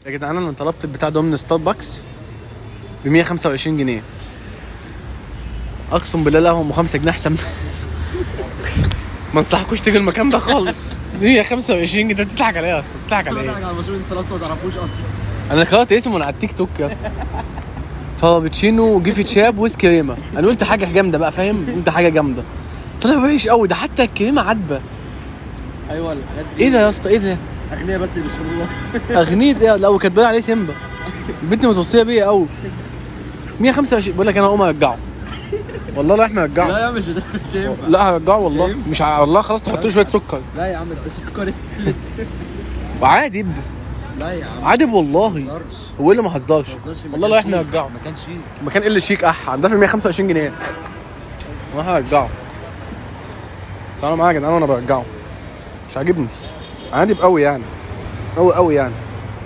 يا جدعان انا طلبت البتاع ده من ستاربكس ب 125 جنيه. اقسم بالله لا هم 5 جنيه احسن. ما انصحكوش تيجي المكان ده خالص. دي 125 جنيه بتضحك عليا اصلا، بتضحك على ايه؟ على المشروب انت طلبته ما تعرفوش اصلا. انا قرأت اسمه من على التيك توك يا اسطى. فابتشينو جيفي تشاب ويز كريمه. انا قلت حاجه جامده بقى فاهم، قلت حاجه جامده طلع وحش قوي ده، حتى الكريمه عدبه. ايوه الحاجات دي ايه ده يا اسطى ايه ده؟ اغنياء بس اللي بيشربوها. اغنيه ايه؟ لا وكاتبين عليه سيمبا. البنت متوصيه بيا قوي. 125 بقول لك انا اقوم ارجعه والله. لا احنا نرجعه. لا يا مش هينفع. لا هرجعه والله مش والله خلاص تحط له شويه سكر. لا يا عم ده سكر. وعادي لا يا عم عادي والله. ما هو اللي ما هزرش والله. لا احنا نرجعه. ما كانش شيء. مكان اللي شيك عندها في 125 جنيه وانا هرجعه. تعالوا معايا يا جدعان وانا برجعه. مش عاجبني عادي قوي يعني، قوي يعني.